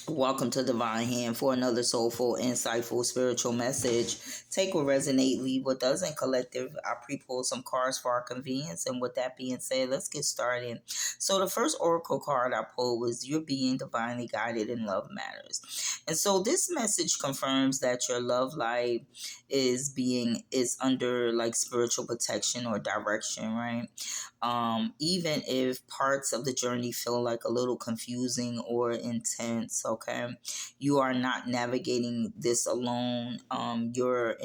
Welcome to Divine Hand for another soulful, insightful, spiritual message. Take what resonate, leave what doesn't. Collective, I pre-pulled some cards for our convenience. And with that being said, let's get started. So the first oracle card I pulled was "You're being divinely guided and love matters." And so this message confirms that your love life is under like spiritual protection or direction, right? Even if parts of the journey feel like a little confusing or intense, okay, you are not navigating this alone. Your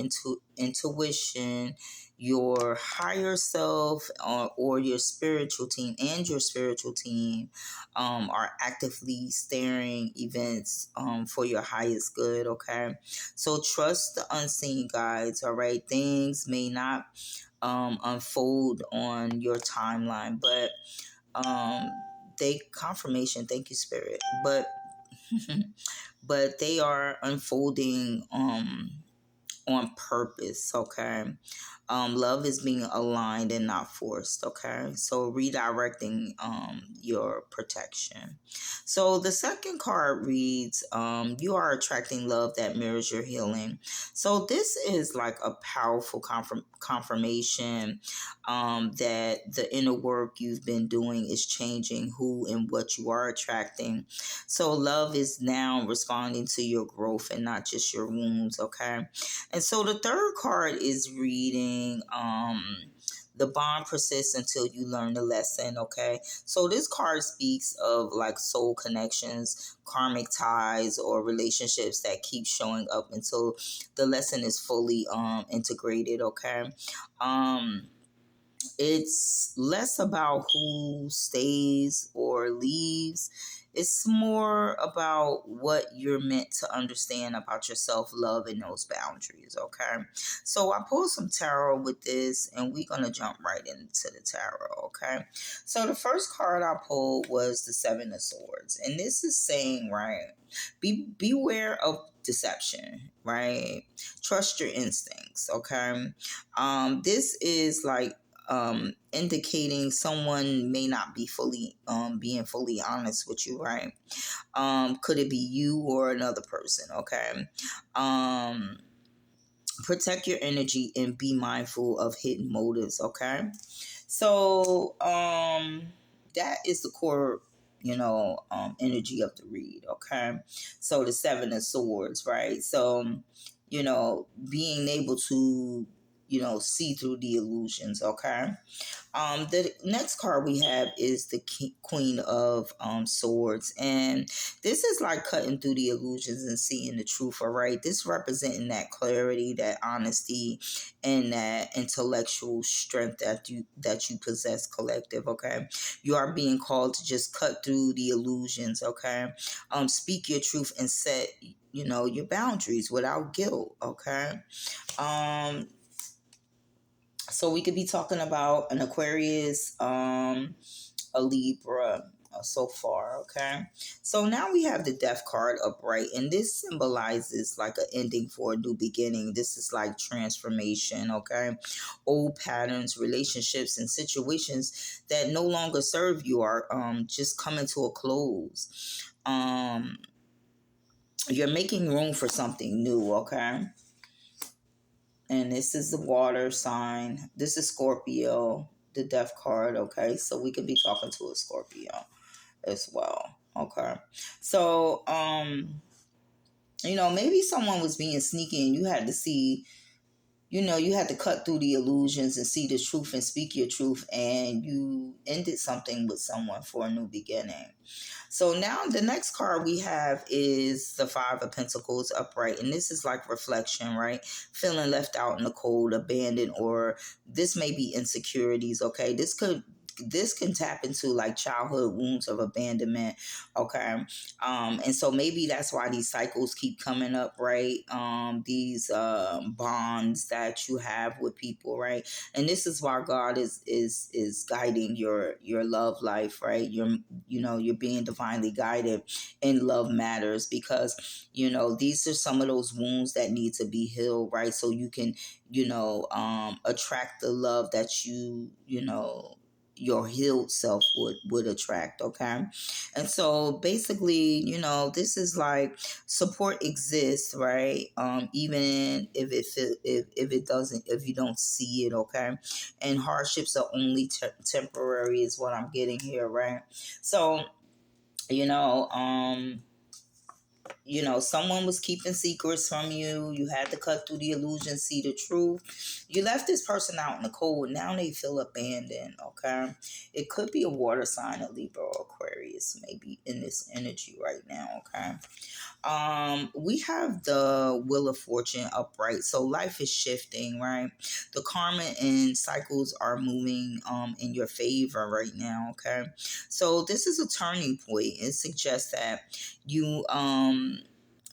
intuition, your higher self, or your spiritual team and your spiritual team are actively steering events for your highest good, okay? So trust the unseen guides, all right? Things may not unfold on your timeline, but um, they confirmation. Thank you, Spirit. But but they are unfolding on purpose, okay? Love is being aligned and not forced, okay? So redirecting your protection. So the second card reads, you are attracting love that mirrors your healing. So this is like a powerful confirmation that the inner work you've been doing is changing who and what you are attracting. So love is now responding to your growth and not just your wounds, okay? And so the third card is reading the bond persists until you learn the lesson, okay? So this card speaks of like soul connections, karmic ties, or relationships that keep showing up until the lesson is fully integrated, okay? Um it's less about who stays or leaves. It's more about what you're meant to understand about your self love and those boundaries, okay? So I pulled some tarot with this, and we're going to jump right into the tarot, okay? So the first card I pulled was the Seven of Swords, and this is saying, right, beware of deception, right? Trust your instincts, okay? This is like indicating someone may not be fully being fully honest with you, right? Could it be you or another person? Okay. Um, Protect your energy and be mindful of hidden motives. Okay. So that is the core, energy of the read. Okay. So the Seven of Swords, right? So being able to see through the illusions. Okay. The next card we have is the Queen of Swords, and this is like cutting through the illusions and seeing the truth. All right, this representing that clarity, that honesty, and that intellectual strength that you possess, collective. Okay, you are being called to just cut through the illusions. Okay, speak your truth and set your boundaries without guilt. Okay. Um, so we could be talking about an Aquarius, a Libra so far, okay? So now we have the Death card upright, and this symbolizes like an ending for a new beginning. This is like transformation, okay? Old patterns, relationships, and situations that no longer serve you are just coming to a close. You're making room for something new, okay? And this is the water sign. This is Scorpio, the Death card, okay? So we could be talking to a Scorpio as well, okay? So, maybe someone was being sneaky and you had to see, you had to cut through the illusions and see the truth and speak your truth, and you ended something with someone for a new beginning. So now the next card we have is the Five of Pentacles upright. And this is like reflection, right? Feeling left out in the cold, abandoned, or this may be insecurities, okay? This can tap into like childhood wounds of abandonment, okay? And so maybe that's why these cycles keep coming up, right? These bonds that you have with people, right? And this is why God is guiding your love life, right? You're being divinely guided, and love matters, because these are some of those wounds that need to be healed, right? So you can attract the love that you your healed self would attract. Okay, and so basically, this is like support exists, right? Even if it doesn't, if you don't see it. Okay, and hardships are only temporary is what I'm getting here, right? So you know um someone was keeping secrets from you. You had to cut through the illusion, see the truth. You left this person out in the cold. Now they feel abandoned. Okay, it could be a water sign, a Libra or Aquarius, maybe in this energy right now. Okay, we have the Wheel of Fortune upright, so life is shifting, right? The karma and cycles are moving in your favor right now. Okay, so this is a turning point. It suggests that you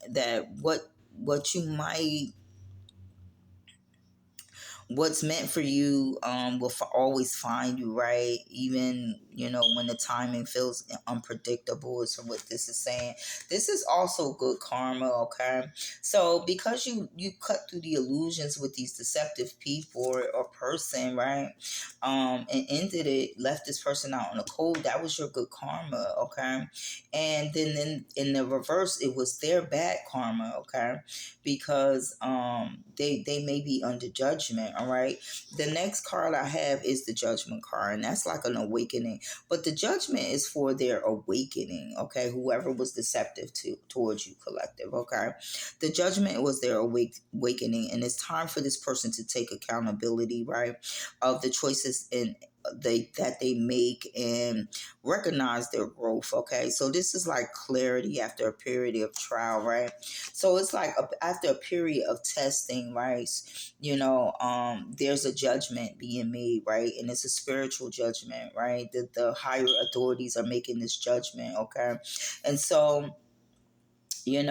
that what you might what's meant for you will always find you, right? Even when the timing feels unpredictable is what this is saying. This is also good karma. Okay, so because you cut through the illusions with these deceptive people or person, right? And ended it, left this person out in the cold. That was your good karma. Okay, and then in the reverse, it was their bad karma. Okay, because they may be under judgment. All right, the next card I have is the Judgment card, and that's like an awakening, but the judgment is for their awakening. Okay, whoever was deceptive towards you, collective. Okay, the judgment was their awakening, and it's time for this person to take accountability, right, of the choices that they make and recognize their growth. Okay, so this is like clarity after a period of trial, right? So it's like after a period of testing, right? There's a judgment being made, right? And it's a spiritual judgment, right? That the higher authorities are making this judgment. Okay, and so you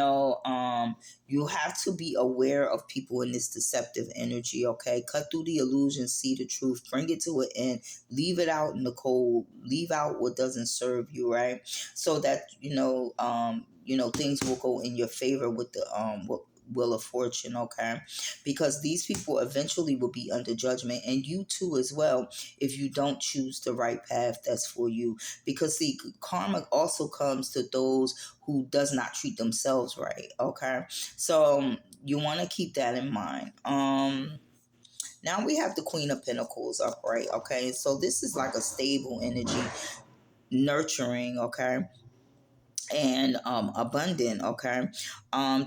have to be aware of people in this deceptive energy. Okay, cut through the illusion, see the truth, bring it to an end, leave it out in the cold, leave out what doesn't serve you, right? So that things will go in your favor with the Wheel of Fortune. Okay, because these people eventually will be under judgment, and you too as well, if you don't choose the right path that's for you. Because see, karma also comes to those who does not treat themselves right. Okay, so you want to keep that in mind. Now we have the Queen of Pentacles upright. Okay, so this is like a stable energy, nurturing. Okay, and abundant. Okay,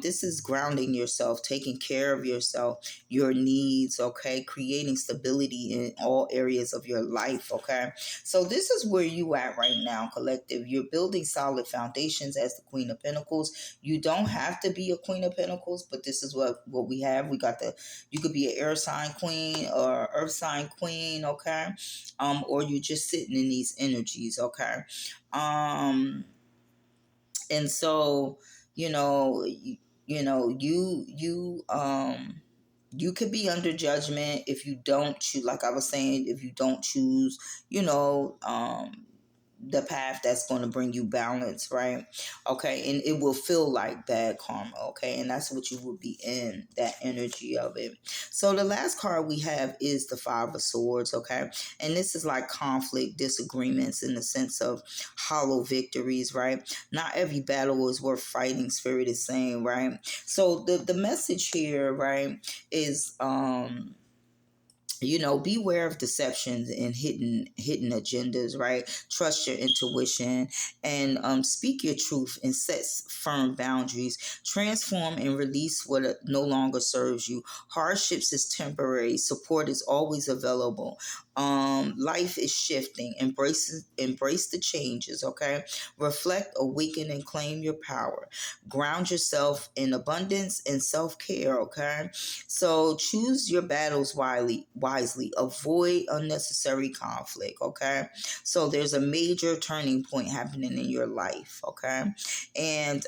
this is grounding yourself, taking care of yourself, your needs. Okay, creating stability in all areas of your life. Okay, so this is where you at right now, collective. You're building solid foundations as the Queen of Pentacles. You don't have to be a Queen of Pentacles, but this is what we have. We got you could be an air sign queen or earth sign queen. Okay, or you're just sitting in these energies. Okay, and so you know you could be under judgment if you don't choose, like I was saying, if you don't choose you know um the path that's going to bring you balance, right? Okay, and it will feel like bad karma. Okay, and that's what you will be in, that energy of it. So the last card we have is the Five of Swords. Okay, and this is like conflict, disagreements in the sense of hollow victories, right? Not every battle is worth fighting, spirit is saying, right? So the message here, right, is beware of deceptions and hidden agendas, right? Trust your intuition and speak your truth and set firm boundaries. Transform and release what no longer serves you. Hardships is temporary, support is always available. Life is shifting. Embrace the changes. Okay, reflect, awaken, and claim your power. Ground yourself in abundance and self-care. Okay, so choose your battles wisely. Avoid unnecessary conflict. Okay, so there's a major turning point happening in your life. Okay, and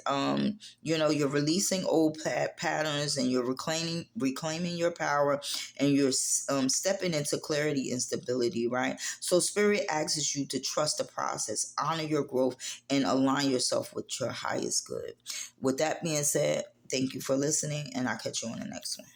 you're releasing old patterns, and you're reclaiming your power, and you're stepping into clarity and stability. Right. So spirit asks you to trust the process, honor your growth, and align yourself with your highest good. With that being said, thank you for listening, and I'll catch you on the next one.